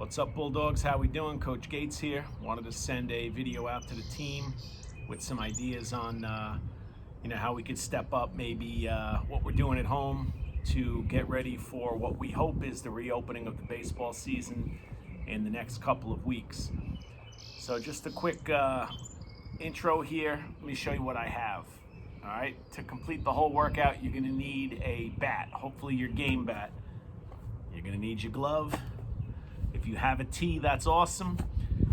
What's up, Bulldogs? How we doing? Coach Gates here. Wanted to send a video out to the team with some ideas on how we could step up maybe what we're doing at home to get ready for what we hope is the reopening of the baseball season in the next couple of weeks. So just a quick intro here. Let me show you what I have. All right, to complete the whole workout, you're gonna need a bat, hopefully your game bat. You're gonna need your glove. If you have a tee, that's awesome.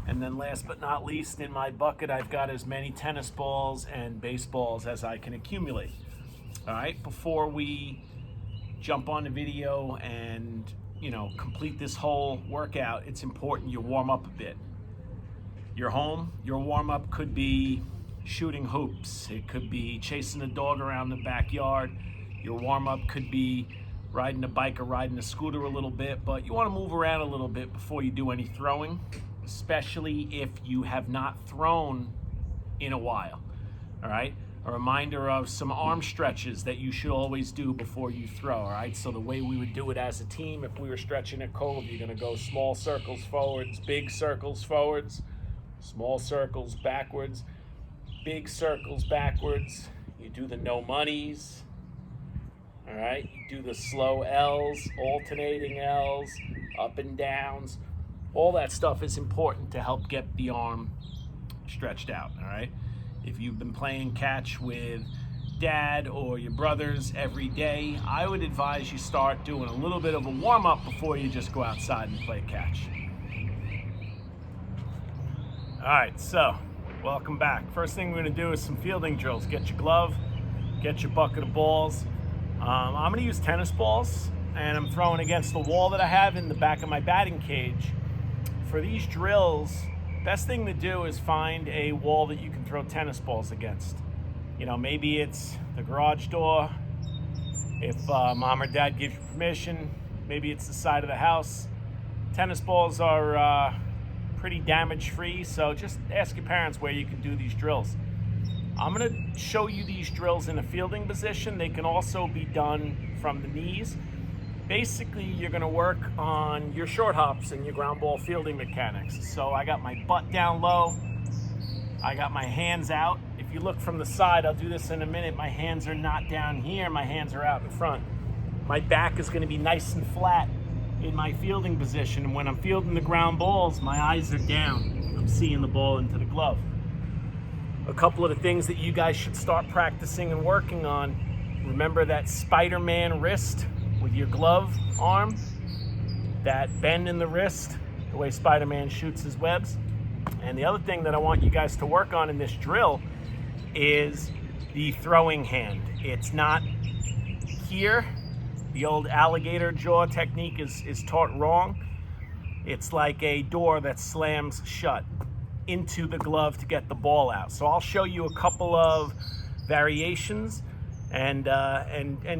And then last but not least, in my bucket, I've got as many tennis balls and baseballs as I can accumulate. All right, before we jump on the video and complete this whole workout, it's important you warm up a bit. You're home, your warm-up could be shooting hoops. It could be chasing a dog around the backyard. Your warm-up could be riding a bike or riding a scooter a little bit, but you want to move around a little bit before you do any throwing, especially if you have not thrown in a while. All right, a reminder of some arm stretches that you should always do before you throw. All right, so the way we would do it as a team, if we were stretching at Cove, you're going to go small circles forwards, big circles forwards, small circles backwards, big circles backwards. You do the no monies. All right, you do the slow L's, alternating L's, up and downs. All that stuff is important to help get the arm stretched out, all right? If you've been playing catch with dad or your brothers every day, I would advise you start doing a little bit of a warm-up before you just go outside and play catch. All right, so welcome back. First thing we're gonna do is some fielding drills. Get your glove, get your bucket of balls. I'm going to use tennis balls, and I'm throwing against the wall that I have in the back of my batting cage. For these drills, best thing to do is find a wall that you can throw tennis balls against. Maybe it's the garage door, if mom or dad gives you permission. Maybe it's the side of the house. Tennis balls are pretty damage-free, so just ask your parents where you can do these drills. I'm going to show you these drills in a fielding position. They can also be done from the knees. Basically, you're going to work on your short hops and your ground ball fielding mechanics. So I got my butt down low. I got my hands out. If you look from the side, I'll do this in a minute, my hands are not down here. My hands are out in front. My back is going to be nice and flat in my fielding position. And when I'm fielding the ground balls, my eyes are down. I'm seeing the ball into the glove. A couple of the things that you guys should start practicing and working on. Remember that Spider-Man wrist with your glove arm, that bend in the wrist, the way Spider-Man shoots his webs. And the other thing that I want you guys to work on in this drill is the throwing hand. It's not here. The old alligator jaw technique is taught wrong. It's like a door that slams shut into the glove to get the ball out. So I'll show you a couple of variations and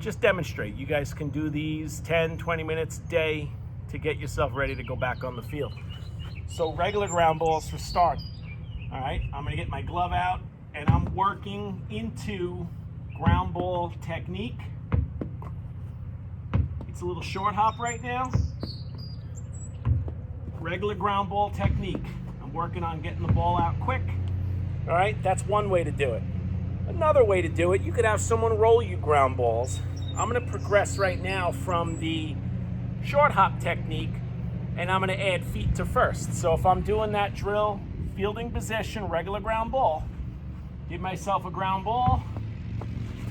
just demonstrate. You guys can do these 10, 20 minutes a day to get yourself ready to go back on the field. So regular ground balls for start. All right, I'm gonna get my glove out and I'm working into ground ball technique. It's a little short hop right now. Regular ground ball technique. Working on getting the ball out quick. All right, that's one way to do it. Another way to do it, you could have someone roll you ground balls. I'm gonna progress right now from the short hop technique, and I'm gonna add feet to first. So if I'm doing that drill, fielding position, regular ground ball, give myself a ground ball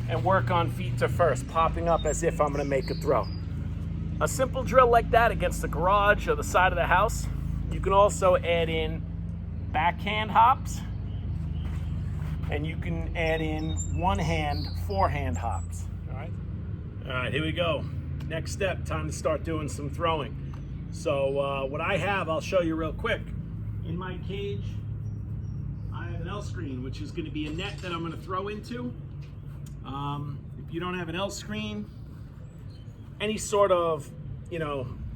and work on feet to first, popping up as if I'm gonna make a throw. A simple drill like that against the garage or the side of the house. You can also add in backhand hops, and you can add in one hand, forehand hops. All right, here we go. Next step, time to start doing some throwing. So what I have, I'll show you real quick. In my cage, I have an L screen, which is going to be a net that I'm going to throw into. If you don't have an L screen, any sort of,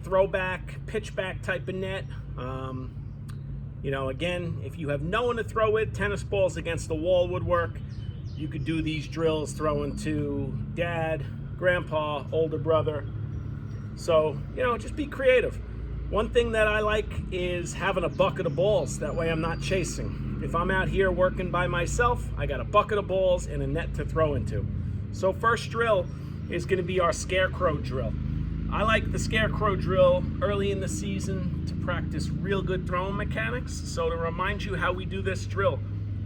throwback, pitchback type of net. Again, if you have no one to throw with, tennis balls against the wall would work. You could do these drills throwing to dad, grandpa, older brother. So, just be creative. One thing that I like is having a bucket of balls. That way I'm not chasing. If I'm out here working by myself, I got a bucket of balls and a net to throw into. So first drill is going to be our scarecrow drill. I like the scarecrow drill early in the season to practice real good throwing mechanics. So to remind you how we do this drill,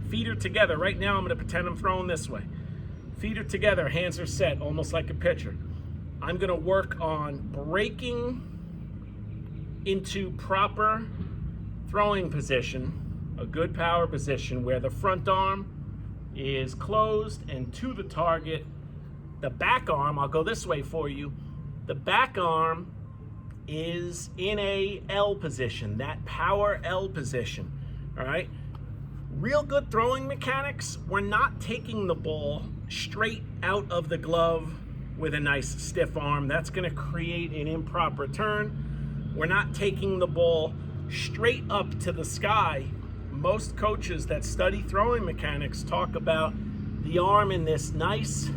feet are together. Right now I'm going to pretend I'm throwing this way. Feet are together, hands are set, almost like a pitcher. I'm going to work on breaking into proper throwing position, a good power position where the front arm is closed and to the target. The back arm, I'll go this way for you, the back arm is in a L position, that power L position, all right? Real good throwing mechanics, we're not taking the ball straight out of the glove with a nice stiff arm. That's gonna create an improper turn. We're not taking the ball straight up to the sky. Most coaches that study throwing mechanics talk about the arm in this nice,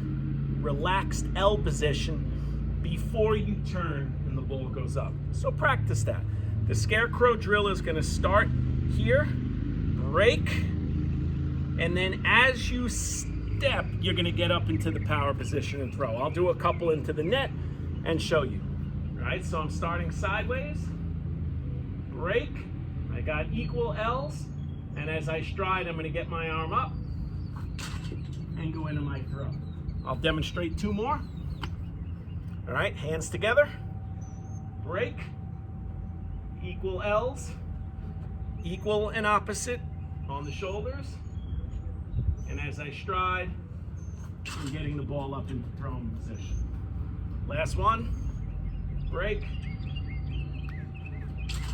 relaxed L position before you turn and the ball goes up. So practice that. The scarecrow drill is going to start here, break, and then as you step, you're going to get up into the power position and throw. I'll do a couple into the net and show you. All right, so I'm starting sideways, break, I got equal L's, and as I stride, I'm going to get my arm up and go into my throw. I'll demonstrate two more. All right, hands together, break, equal L's, equal and opposite on the shoulders, and as I stride, I'm getting the ball up into throwing position. Last one. Break,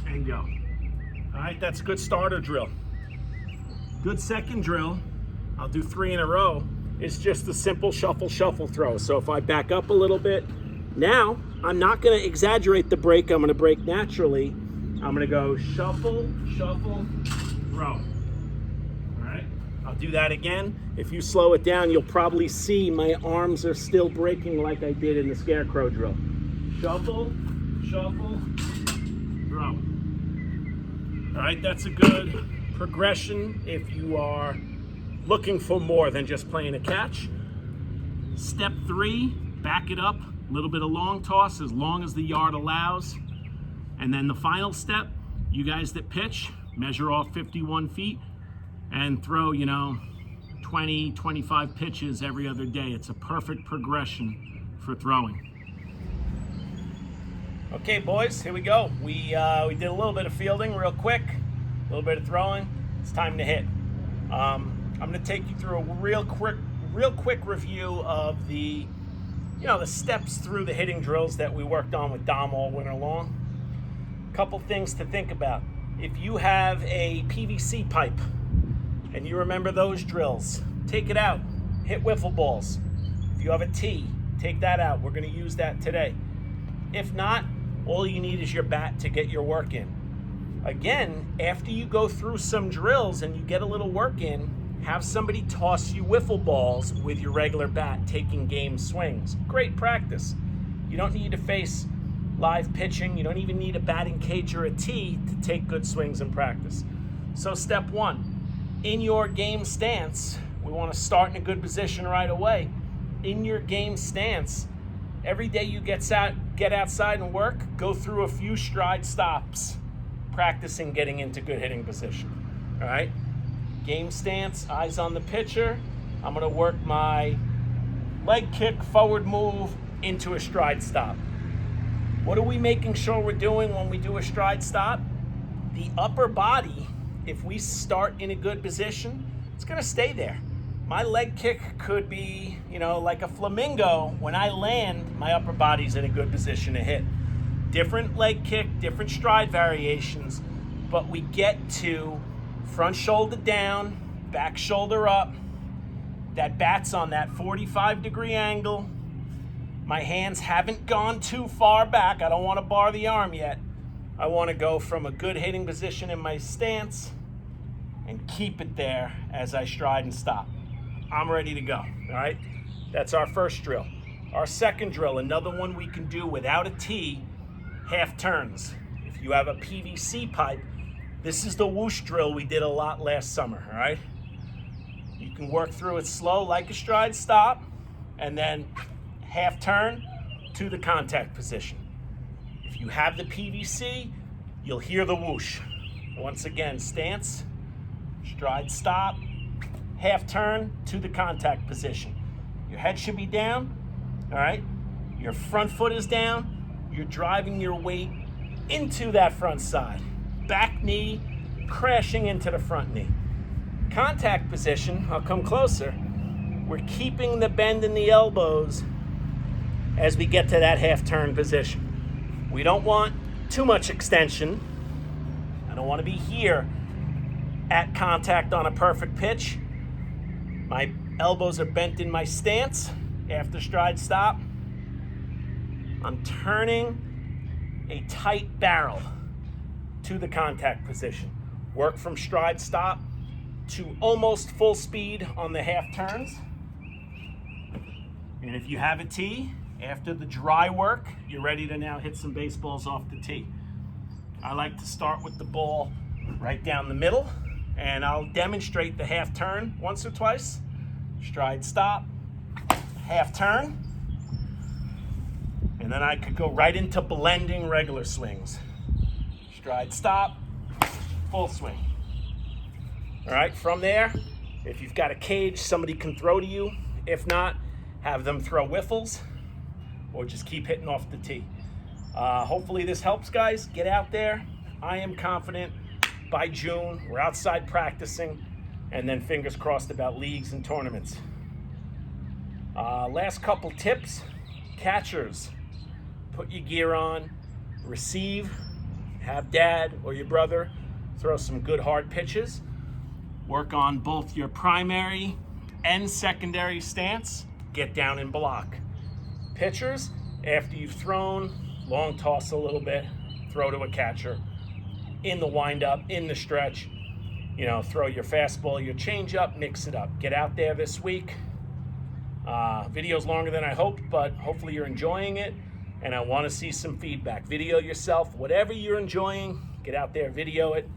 and go. All right, that's a good starter drill. Good second drill, I'll do 3 in a row, is just a simple shuffle, shuffle throw. So if I back up a little bit, now I'm not gonna exaggerate the break, I'm gonna break naturally. I'm gonna go shuffle, shuffle, throw. All right, I'll do that again. If you slow it down, you'll probably see my arms are still breaking like I did in the scarecrow drill. Shuffle, shuffle, throw. All right, that's a good progression if you are looking for more than just playing a catch. Step 3, back it up, a little bit of long toss as long as the yard allows. And then the final step, you guys that pitch, measure off 51 feet and throw, 20, 25 pitches every other day. It's a perfect progression for throwing. Okay, boys, here we go. We did a little bit of fielding real quick, a little bit of throwing. It's time to hit. I'm going to take you through a real quick review of the steps through the hitting drills that we worked on with Dom all winter long. Couple things to think about. If you have a PVC pipe and you remember those drills, take it out, hit wiffle balls. If you have a tee, take that out. We're going to use that today. If not, all you need is your bat to get your work in. Again, after you go through some drills and you get a little work in, have somebody toss you wiffle balls with your regular bat, taking game swings. Great practice. You don't need to face live pitching. You don't even need a batting cage or a tee to take good swings in practice. So step 1, in your game stance, we want to start in a good position right away. In your game stance, every day you get outside and work, go through a few stride stops, practicing getting into good hitting position. All right? Game stance, eyes on the pitcher. I'm going to work my leg kick, forward move into a stride stop. What are we making sure we're doing when we do a stride stop? The upper body, if we start in a good position, it's going to stay there. My leg kick could be, like a flamingo. When I land, my upper body's in a good position to hit. Different leg kick, different stride variations, but we get to front shoulder down, back shoulder up. That bat's on that 45-degree angle. My hands haven't gone too far back. I don't want to bar the arm yet. I want to go from a good hitting position in my stance and keep it there as I stride and stop. I'm ready to go, all right? That's our first drill. Our second drill, another one we can do without a tee, half turns. If you have a PVC pipe, this is the whoosh drill we did a lot last summer, all right? You can work through it slow like a stride stop, and then half turn to the contact position. If you have the PVC, you'll hear the whoosh. Once again, stance, stride stop, half turn to the contact position. Your head should be down, all right? Your front foot is down. You're driving your weight into that front side. Back knee crashing into the front knee. Contact position, I'll come closer. We're keeping the bend in the elbows as we get to that half turn position. We don't want too much extension. I don't want to be here at contact on a perfect pitch. My elbows are bent in my stance after stride stop. I'm turning a tight barrel to the contact position. Work from stride stop to almost full speed on the half turns. And if you have a tee, after the dry work, you're ready to now hit some baseballs off the tee. I like to start with the ball right down the middle, and I'll demonstrate the half turn once or twice. Stride stop, half turn, and then I could go right into blending regular swings. Stride stop, full swing. All right, from there, if you've got a cage, somebody can throw to you. If not, have them throw whiffles or just keep hitting off the tee. Hopefully this helps, guys. Get out there. I am confident by June we're outside practicing, and then fingers crossed about leagues and tournaments. Last couple tips. Catchers, put your gear on, receive, have dad or your brother throw some good hard pitches. Work on both your primary and secondary stance. Get down and block. Pitchers, after you've thrown, long toss a little bit, throw to a catcher. In the windup, in the stretch, throw your fastball, your changeup, mix it up. Get out there this week. Video's longer than I hoped, but hopefully you're enjoying it, and I want to see some feedback. Video yourself, whatever you're enjoying, get out there, video it,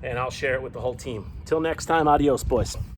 and I'll share it with the whole team. Till next time, adios, boys.